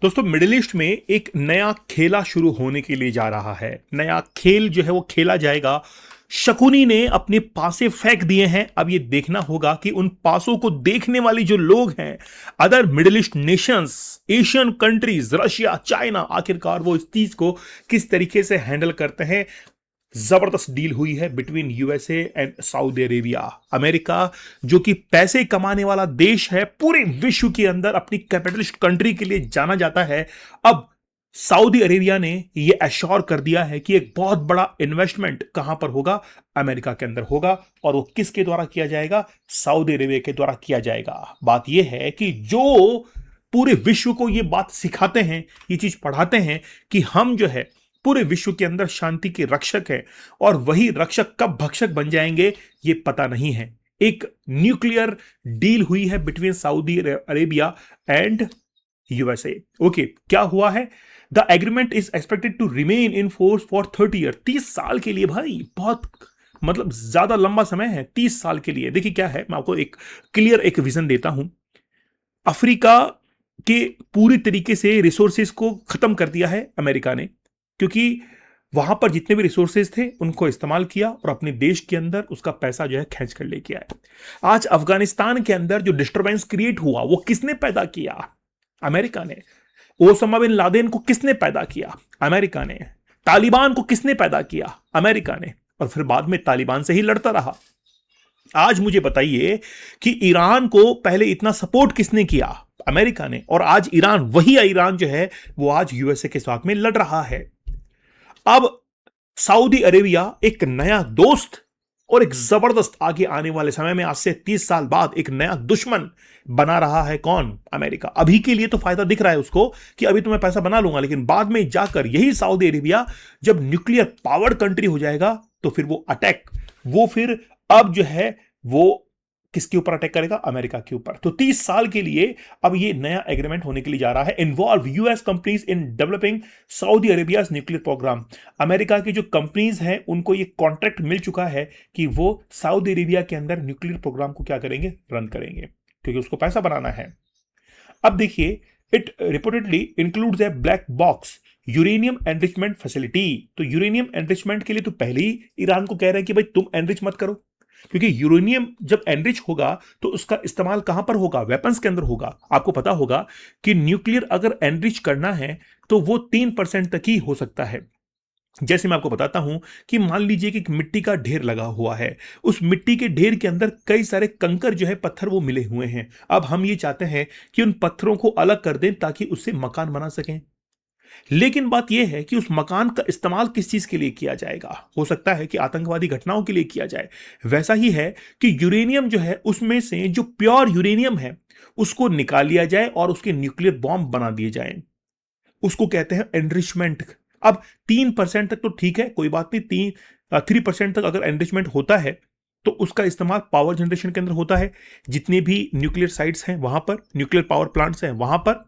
दोस्तों, middle east में एक नया खेला शुरू होने के लिए जा रहा है। नया खेल जो है वो खेला जाएगा। शकुनी ने अपने पासे फेंक दिए हैं। अब ये देखना होगा कि उन पासों को देखने वाली जो लोग हैं, other middle east Nations, Asian countries, Russia, China, आखिरकार वो इस चीज को किस तरीके से हैंडल करते हैं। जबरदस्त डील हुई है between USA and Saudi Arabia. America जो कि पैसे कमाने वाला देश है, पूरे विश्व के अंदर अपनी कैपिटलिस्ट कंट्री के लिए जाना जाता है, अब सऊदी अरेबिया ने यह एश्योर कर दिया है कि एक बहुत बड़ा इन्वेस्टमेंट कहां पर होगा, अमेरिका के अंदर होगा। और वो किसके द्वारा किया जाएगा? सऊदी अरेबिया के द्वारा किया जाएगा। बात यह है कि जो पूरे विश्व को यह बात सिखाते हैं, ये चीज पढ़ाते हैं कि हम जो है पूरे विश्व के अंदर शांति के रक्षक हैं, और वही रक्षक कब भक्षक बन जाएंगे ये पता नहीं है। एक न्यूक्लियर डील हुई है between Saudi Arabia and USA. Okay, क्या हुआ है? The agreement is expected to remain in force for 30 year. 30 साल के लिए भाई, बहुत मतलब ज्यादा लंबा समय है 30 साल के लिए। देखिए क्या है, मैं आपको एक क्लियर एक विजन देता हूं। अफ्रीका के पूरी तरीके से रिसोर्सेज को खत्म कर दिया है अमेरिका ने, क्योंकि वहां पर जितने भी रिसोर्सेज थे उनको इस्तेमाल किया और अपने देश के अंदर उसका पैसा जो है खींच कर लेके आए। आज अफगानिस्तान के अंदर जो डिस्टरबेंस क्रिएट हुआ वो किसने पैदा किया? अमेरिका ने। ओसामा बिन लादेन को किसने पैदा किया? अमेरिका ने। तालिबान को किसने पैदा किया? अमेरिका ने। और फिर बाद में तालिबान से ही लड़ता रहा। आज मुझे बताइए कि ईरान को पहले इतना सपोर्ट किसने किया? अमेरिका ने। और आज ईरान, वही ईरान जो है वो आज यूएसए के साथ में लड़ रहा है। अब सऊदी अरेबिया एक नया दोस्त और एक जबरदस्त आगे आने वाले समय में, आज से 30 साल बाद, एक नया दुश्मन बना रहा है। कौन? अमेरिका। अभी के लिए तो फायदा दिख रहा है उसको कि अभी तो मैं पैसा बना लूंगा, लेकिन बाद में जाकर यही सऊदी अरेबिया जब न्यूक्लियर पावर्ड कंट्री हो जाएगा तो फिर वो अटैक, वो फिर अब जो है वो किसके ऊपर अटैक करेगा? अमेरिका के ऊपर। तो 30 साल के लिए अब ये नया एग्रीमेंट होने के लिए जा रहा है। Involve US companies in developing Saudi Arabia nuclear program. America की जो कंपनीज हैं उनको ये कॉन्ट्रैक्ट मिल चुका है कि वो सऊदी अरेबिया के अंदर न्यूक्लियर प्रोग्राम को क्या करेंगे? रन करेंगे, क्योंकि उसको पैसा बनाना है। अब देखिए, it reportedly includes A black box uranium enrichment facility. तो यूरेनियम एनरिचमेंट के लिए तो पहले ही ईरान को कह रहे हैं कि भाई तुम एनरिच मत करो, क्योंकि यूरेनियम जब एनरिच होगा तो उसका इस्तेमाल कहां पर होगा? वेपन्स के अंदर होगा। आपको पता होगा कि न्यूक्लियर अगर एनरिच करना है तो वो 3% तक ही हो सकता है। जैसे मैं आपको बताता हूं कि मान लीजिए कि एक मिट्टी का ढेर लगा हुआ है, उस मिट्टी के ढेर के अंदर कई सारे कंकर जो है, पत्थर वो मिले हुए हैं। अब हम ये चाहते हैं कि उन पत्थरों को अलग कर दें ताकि उससे मकान बना सकें। लेकिन बात यह है कि उस मकान का इस्तेमाल किस चीज के लिए किया जाएगा? हो सकता है कि आतंकवादी घटनाओं के लिए किया जाए। वैसा ही है कि यूरेनियम जो है, उसमें से जो प्योर यूरेनियम है उसको निकाल लिया जाए और उसके न्यूक्लियर बॉम्ब बना दिए जाए। उसको कहते हैं एनरिचमेंट। अब 3% तक तो ठीक है, कोई बात नहीं। 3% तक अगर एनरिचमेंट होता है तो उसका इस्तेमाल पावर जनरेशन के अंदर होता है। जितने भी न्यूक्लियर साइट्स हैं वहां पर, न्यूक्लियर पावर प्लांट्स हैं वहां पर,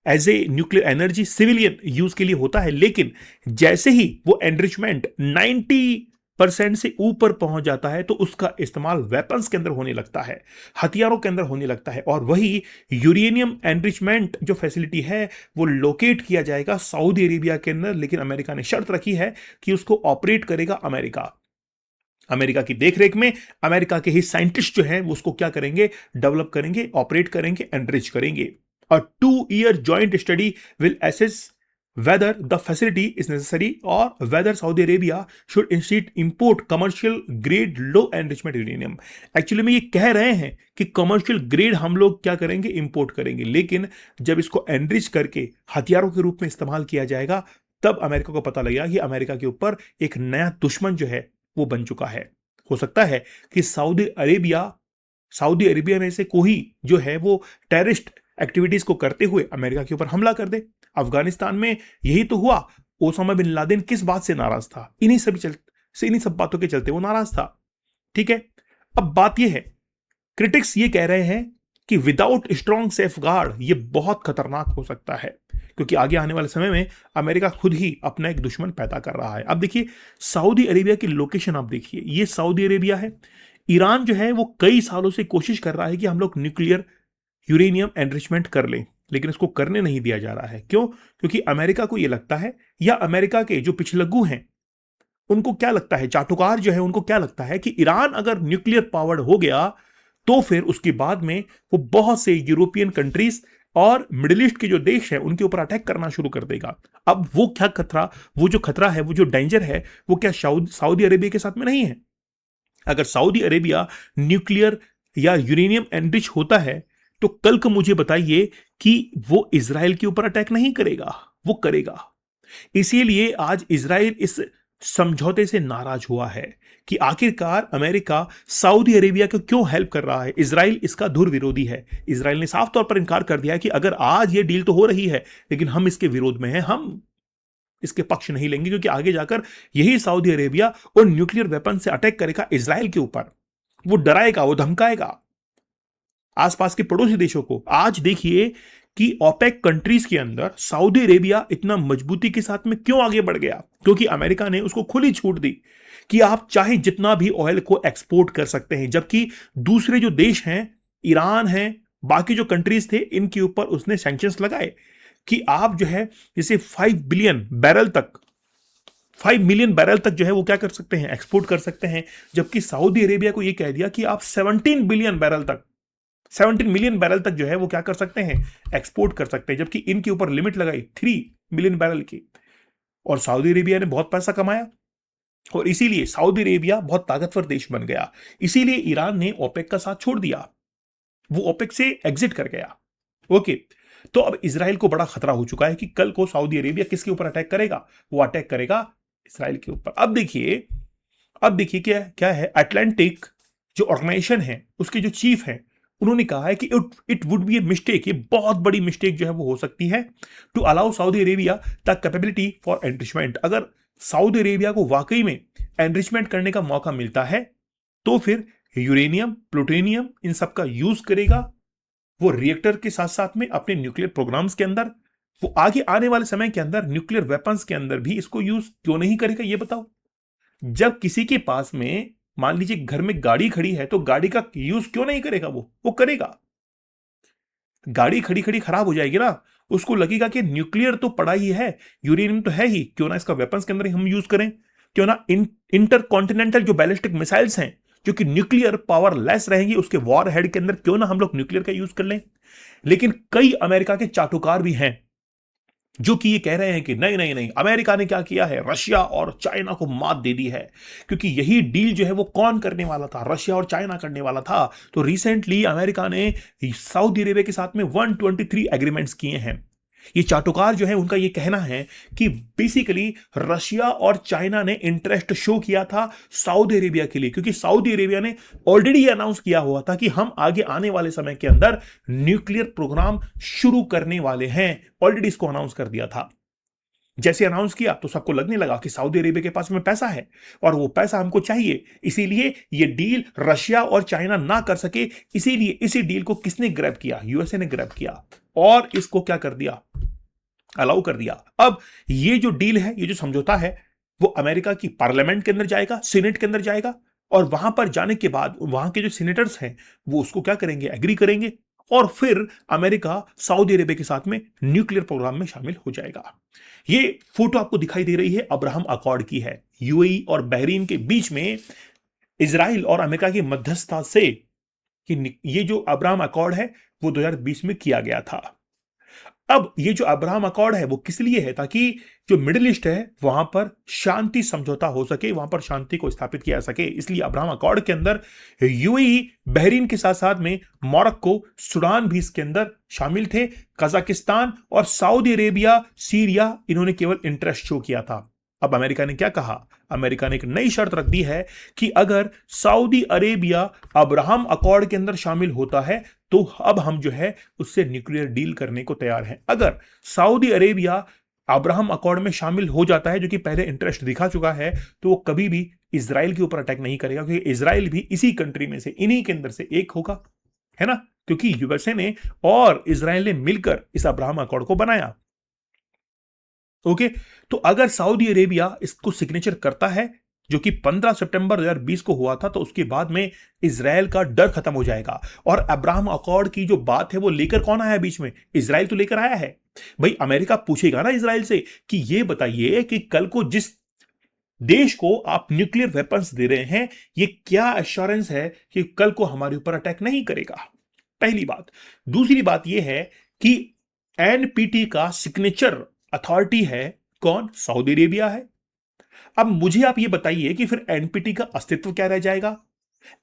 as a nuclear energy civilian use के लिए होता है। लेकिन जैसे ही वो एनरिचमेंट 90% से ऊपर पहुंच जाता है तो उसका इस्तेमाल वेपन्स के अंदर होने लगता है, हथियारों के अंदर होने लगता है। और वही यूरेनियम एनरिचमेंट जो फैसिलिटी है वो लोकेट किया जाएगा सऊदी अरेबिया के अंदर। लेकिन अमेरिका ने शर्त रखी है कि उसको ऑपरेट करेगा अमेरिका। अमेरिका की देखरेख में अमेरिका के ही साइंटिस्ट जो हैं वो उसको क्या करेंगे? डेवलप करेंगे, ऑपरेट करेंगे, एनरिच करेंगे। A 2-year joint study will assess whether the facility is necessary or whether Saudi Arabia should instead import commercial grade low enrichment uranium। Actually में ये कह रहे हैं कि कमर्शियल ग्रेड हम लोग क्या करेंगे? इंपोर्ट करेंगे। लेकिन जब इसको एनरिच करके हथियारों के रूप में इस्तेमाल किया जाएगा तब अमेरिका को पता लगेगा कि अमेरिका के ऊपर एक नया दुश्मन जो है वो बन चुका है। हो सकता है कि सऊदी अरेबिया में से कोई जो है वो टेररिस्ट एक्टिविटीज को करते हुए अमेरिका के ऊपर हमला कर दे। अफगानिस्तान में यही तो हुआ। ओसामा बिन लादेन किस बात से नाराज था? इन्हीं सब बातों के चलते वो नाराज था। ठीक है, अब बात यह है, क्रिटिक्स ये कह रहे हैं कि विदाउट स्ट्रॉन्ग सेफगार्ड ये बहुत खतरनाक हो सकता है, क्योंकि आगे आने वाले समय में अमेरिका खुद ही अपना एक दुश्मन पैदा कर रहा है। अब देखिए, सऊदी अरेबिया की लोकेशन आप देखिए, ये सऊदी अरेबिया है। ईरान जो है वो कई सालों से कोशिश कर रहा है कि हम लोग न्यूक्लियर यूरेनियम एनरिचमेंट कर लें, लेकिन इसको करने नहीं दिया जा रहा है। क्यों? क्योंकि अमेरिका को यह लगता है, या अमेरिका के जो पिछलग्गू हैं उनको क्या लगता है, चाटुकार जो है उनको क्या लगता है कि ईरान अगर न्यूक्लियर पावर्ड हो गया तो फिर उसके बाद में वो बहुत से यूरोपियन कंट्रीज और मिडिल ईस्ट के जो देश हैं उनके ऊपर अटैक करना शुरू कर देगा। अब वो क्या खतरा, वो जो खतरा है, वो जो डेंजर है, वो क्या सऊदी अरेबिया के साथ में नहीं है? अगर सऊदी अरेबिया न्यूक्लियर या यूरेनियम एनरिच होता है तो कल को मुझे बताइए कि वो इजराइल के ऊपर अटैक नहीं करेगा, वो करेगा। इसीलिए आज इजराइल इस समझौते से नाराज हुआ है कि आखिरकार अमेरिका सऊदी अरेबिया को क्यों हेल्प कर रहा है। इजराइल इसका धुर विरोधी है। इजराइल ने साफ तौर पर इनकार कर दिया है कि अगर आज ये डील तो हो रही है लेकिन हम इसके विरोध में हैं, हम इसके पक्ष नहीं लेंगे, क्योंकि आगे जाकर यही सऊदी अरेबिया और न्यूक्लियर वेपन से अटैक करेगा इजराइल के ऊपर। वो डराएगा, वो धमकाएगा आसपास के पड़ोसी देशों को। आज देखिए कि ओपेक कंट्रीज के अंदर सऊदी अरेबिया इतना मजबूती के साथ में क्यों आगे बढ़ गया? क्योंकि अमेरिका ने उसको खुली छूट दी कि आप चाहे जितना भी ऑयल को एक्सपोर्ट कर सकते हैं, जबकि दूसरे जो देश हैं, ईरान है, बाकी जो कंट्रीज थे, इनके ऊपर उसने सैंक्शंस लगाए कि आप जो है जैसे 5 मिलियन बैरल तक जो है वो क्या कर सकते हैं, एक्सपोर्ट कर सकते हैं। जबकि सऊदी अरेबिया को यह कह दिया कि आप 17 मिलियन बैरल तक जो है वो क्या कर सकते हैं, एक्सपोर्ट कर सकते हैं। जबकि इनके ऊपर लिमिट लगाई 3 मिलियन बैरल की। और सऊदी अरेबिया ने बहुत पैसा कमाया और इसीलिए सऊदी अरेबिया बहुत ताकतवर देश बन गया। इसीलिए ईरान ने ओपेक का साथ छोड़ दिया, वो ओपेक से एग्जिट कर गया। ओके, तो अब इजराइल को बड़ा खतरा हो चुका है कि कल को सऊदी अरेबिया किसके ऊपर अटैक करेगा? वो अटैक करेगा इजराइल के ऊपर। अब देखिए क्या क्या है, अटलांटिक जो ऑर्गेनाइजेशन है उसके जो चीफ हैं उन्होंने कहा है कि it would be a mistake, ये बहुत बड़ी मिस्टेक जो है वो हो सकती है, to allow Saudi Arabia the capability for enrichment. अगर सऊदी अरेबिया को वाकई में एनरिचमेंट करने का मौका मिलता है तो फिर यूरेनियम, प्लूटोनियम, इन सब का यूज करेगा वो रिएक्टर के साथ साथ में अपने न्यूक्लियर प्रोग्राम्स के अंदर। वो आगे आने वाले समय के अंदर न्यूक्लियर वेपन्स के अंदर भी इसको यूज क्यों नहीं करेगा, ये बताओ। जब किसी के पास में मान लीजिए घर में गाड़ी खड़ी है तो गाड़ी का यूज क्यों नहीं करेगा? वो करेगा। गाड़ी खड़ी खड़ी खराब हो जाएगी ना, उसको लगेगा कि न्यूक्लियर तो पड़ा ही है, यूरेनियम तो है ही, क्यों ना इसका वेपन्स के अंदर ही हम यूज करें। क्यों ना इंटरकॉन्टिनेंटल जो बैलिस्टिक मिसाइल्स हैं जो कि न्यूक्लियर पावर लेस रहेंगी, उसके वॉर हेड के अंदर क्यों ना हम लोग न्यूक्लियर का यूज कर लें। लेकिन कई अमेरिका के चाटुकार भी हैं जो कि ये कह रहे हैं कि नहीं नहीं नहीं, अमेरिका ने क्या किया है, रशिया और चाइना को मात दे दी है। क्योंकि यही डील जो है वो कौन करने वाला था? रशिया और चाइना करने वाला था। तो रिसेंटली अमेरिका ने सऊदी अरेबिया के साथ में 123 एग्रीमेंट्स किए हैं। ये चाटुकार जो है उनका ये कहना है कि बेसिकली रशिया और चाइना ने इंटरेस्ट शो किया था सऊदी अरेबिया के लिए, क्योंकि सऊदी अरेबिया ने ऑलरेडी अनाउंस किया हुआ था कि हम आगे आने वाले समय के अंदर न्यूक्लियर प्रोग्राम शुरू करने वाले हैं। ऑलरेडी इसको अनाउंस कर दिया था। जैसे अनाउंस किया तो सबको लगने लगा कि सऊदी अरेबिया के पास में पैसा है और वो पैसा हमको चाहिए, इसीलिए ये डील रशिया और चाइना ना कर सके। इसीलिए इसी डील को किसने ग्रैब किया? यूएसए ने ग्रैब किया और इसको क्या कर दिया, अलाउ कर दिया। अब ये जो डील है, ये जो समझौता है, वो अमेरिका की पार्लियामेंट के अंदर जाएगा, सीनेट के अंदर जाएगा और वहां पर जाने के बाद वहां के जो सीनेटर्स हैं वो उसको क्या करेंगे, एग्री करेंगे और फिर अमेरिका सऊदी अरेबिया के साथ में न्यूक्लियर प्रोग्राम में शामिल हो जाएगा। ये फोटो आपको दिखाई दे रही है अब्राहम अकॉर्ड की है, यूएई और बहरीन के बीच में इजराइल और अमेरिका की मध्यस्थता से कि ये जो अब्राहम अकॉर्ड है वो 2020 में किया गया था। अब ये जो अब्राहम अकॉर्ड है वो किस लिए है? ताकि जो मिडिल ईस्ट है वहां पर शांति समझौता हो सके, वहां पर शांति को स्थापित किया जा सके। इसलिए अब्राहम अकॉर्ड के अंदर यूएई, बहरीन के साथ साथ में मोरक्को, सूडान भी इसके अंदर शामिल थे। कजाकिस्तान और सऊदी अरेबिया, सीरिया, इन्होंने केवल इंटरेस्ट शो किया था। अब अमेरिका ने क्या कहा? अमेरिका ने एक नई शर्त रख दी है कि अगर सऊदी अरेबिया अब्राहम अकॉर्ड के अंदर शामिल होता है तो अब हम जो है उससे न्यूक्लियर डील करने को तैयार हैं। अगर सऊदी अरेबिया अब्राहम अकॉर्ड में शामिल हो जाता है, जो कि पहले इंटरेस्ट दिखा चुका है, तो वो कभी भी इजराइल के ऊपर अटैक नहीं करेगा, क्योंकि इजराइल भी इसी कंट्री में से, इन्हीं के अंदर से एक होगा, है ना। क्योंकि यूएसए ने और इजराइल ने मिलकर इस अब्राहम अकॉर्ड को बनाया। ओके, तो अगर सऊदी अरेबिया इसको सिग्नेचर करता है जो कि 15 सितंबर 2020 को हुआ था, तो उसके बाद में इजराइल का डर खत्म हो जाएगा। और अब्राहम अकॉर्ड की जो बात है वो लेकर कौन आया बीच में? इजराइल तो लेकर आया है। भाई अमेरिका पूछेगा ना इजराइल से कि ये बताइए कि कल को जिस देश को आप न्यूक्लियर वेपन्स दे रहे हैं, ये क्या एश्योरेंस है कि कल को हमारे ऊपर अटैक नहीं करेगा? पहली बात। दूसरी बात यह है कि एनपीटी का सिग्नेचर अथॉरिटी है कौन? सऊदी अरेबिया है। अब मुझे आप ये बताइए कि फिर एनपीटी का अस्तित्व क्या रह जाएगा?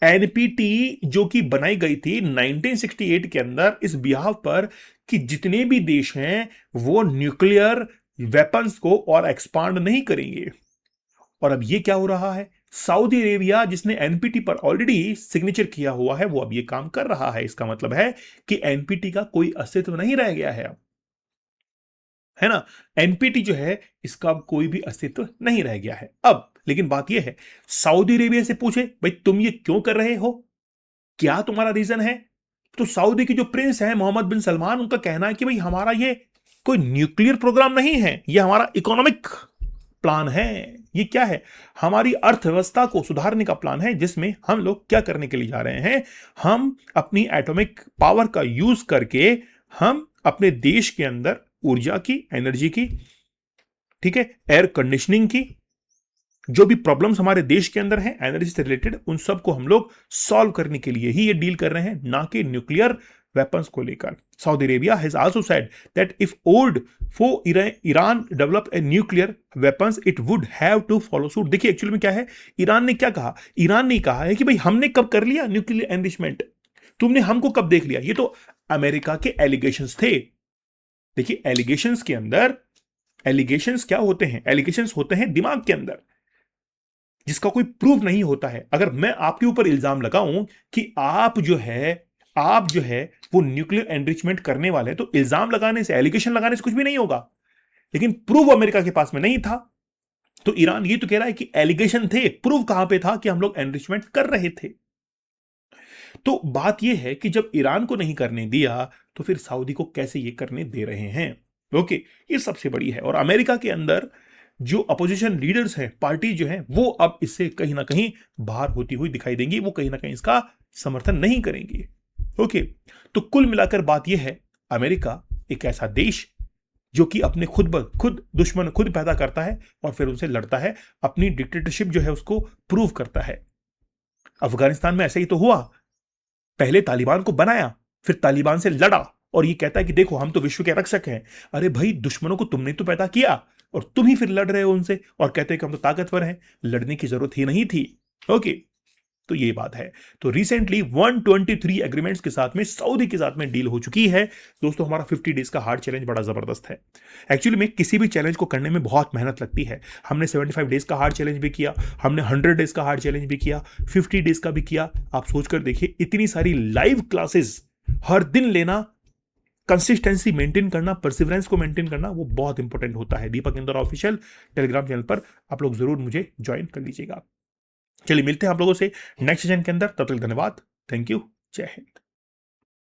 एनपीटी जो कि बनाई गई थी 1968 के अंदर इस बिहाव पर कि जितने भी देश हैं वो न्यूक्लियर वेपन्स को और एक्सपांड नहीं करेंगे। और अब ये क्या हो रहा है? सऊदी अरेबिया जिसने एनपीटी पर ऑलरेडी सिग्नेचर किया हुआ है वो अब ये काम कर रहा है। इसका मतलब है कि एनपीटी का कोई अस्तित्व नहीं रह गया है अब, है ना? एनपीटी जो है इसका अब कोई भी अस्तित्व नहीं रह गया है अब। लेकिन बात यह है, सऊदी अरेबिया से पूछे भाई तुम ये क्यों कर रहे हो, क्या तुम्हारा रीजन है? तो सऊदी के जो प्रिंस हैं मोहम्मद बिन सलमान, उनका कहना है कि भाई हमारा ये कोई न्यूक्लियर प्रोग्राम नहीं है, ये हमारा इकोनॉमिक प्लान है। ये क्या है? हमारी अर्थव्यवस्था को सुधारने का प्लान है, जिसमें हम लोग क्या करने के लिए जा रहे हैं? हम अपनी एटॉमिक पावर का यूज करके हम अपने देश के अंदर ऊर्जा की, एनर्जी की, ठीक है, एयर कंडीशनिंग की, जो भी प्रॉब्लम्स हमारे देश के अंदर हैं एनर्जी से रिलेटेड, उन सब को हम लोग सॉल्व करने के लिए ही ये डील कर रहे हैं, ना कि न्यूक्लियर वेपन्स को लेकर। Saudi Arabia has also said that if old for Iran develop a nuclear weapons, it would have to follow suit। देखिए एक्चुअली में क्या है, ईरान ने क्या कहा? ईरान ने कहा है कि भाई हमने कब कर लिया न्यूक्लियर एनरिचमेंट, तुमने हमको कब देख लिया? ये तो अमेरिका के एलिगेशंस थे। देखिए एलिगेशंस के अंदर, एलिगेशंस क्या होते हैं? एलिगेशंस होते हैं दिमाग के अंदर, जिसका कोई प्रूफ नहीं होता है। अगर मैं आपके ऊपर इल्जाम लगाऊं कि आप जो है वो न्यूक्लियर एनरिचमेंट करने वाले हैं, तो इल्जाम लगाने से, एलिगेशन लगाने से कुछ भी नहीं होगा। लेकिन प्रूफ अमेरिका के पास में नहीं था, तो ईरान ये तो कह रहा है कि एलिगेशन थे, प्रूफ कहां पे था कि हम लोग एनरिचमेंट कर रहे थे। तो बात यह है कि जब ईरान को नहीं करने दिया तो फिर सऊदी को कैसे ये करने दे रहे हैं? ओके, ये सबसे बड़ी है। और अमेरिका के अंदर जो अपोजिशन लीडर्स हैं, पार्टी जो है, वो अब इससे कहीं ना कहीं बाहर होती हुई दिखाई देंगी, वो कहीं ना कहीं इसका समर्थन नहीं करेंगे। ओके, तो कुल मिलाकर बात यह है, अमेरिका एक ऐसा देश जो कि अपने खुद दुश्मन खुद पैदा करता है और फिर उनसे लड़ता है, अपनी डिक्टेटरशिप जो है उसको प्रूव करता है। अफगानिस्तान में ऐसा ही तो हुआ, पहले तालिबान को बनाया, फिर तालिबान से लड़ा और ये कहता है कि देखो हम तो विश्व के रक्षक हैं। अरे भाई, दुश्मनों को तुमने तो पैदा किया और तुम ही फिर लड़ रहे हो उनसे और कहते हैं कि हम तो ताकतवर हैं, लड़ने की जरूरत ही नहीं थी। ओके, तो ये बात है। तो रिसेंटली 123 एग्रीमेंट्स के साथ में सऊदी के साथ में डील हो चुकी है। दोस्तों, हमारा 50 डेज का हार्ड चैलेंज बड़ा जबरदस्त है। एक्चुअली में किसी भी चैलेंज को करने में बहुत मेहनत लगती है। हमने 75 डेज का हार्ड चैलेंज भी किया, हमने 100 डेज का हार्ड चैलेंज भी किया, 50 डेज का भी किया। आप सोचकर देखिए, इतनी सारी लाइव क्लासेस हर दिन लेना, कंसिस्टेंसी मेंटेन करना, परसिवरेंस को मेंटेन करना, वो बहुत इंपॉर्टेंट होता है। दीपक इंदौरा ऑफिशियल टेलीग्राम चैनल पर आप लोग जरूर मुझे ज्वाइन कर लीजिएगा। चलिए मिलते हैं आप लोगों से नेक्स्ट सेशन के अंदर, तब तक धन्यवाद, थैंक यू, जय हिंद।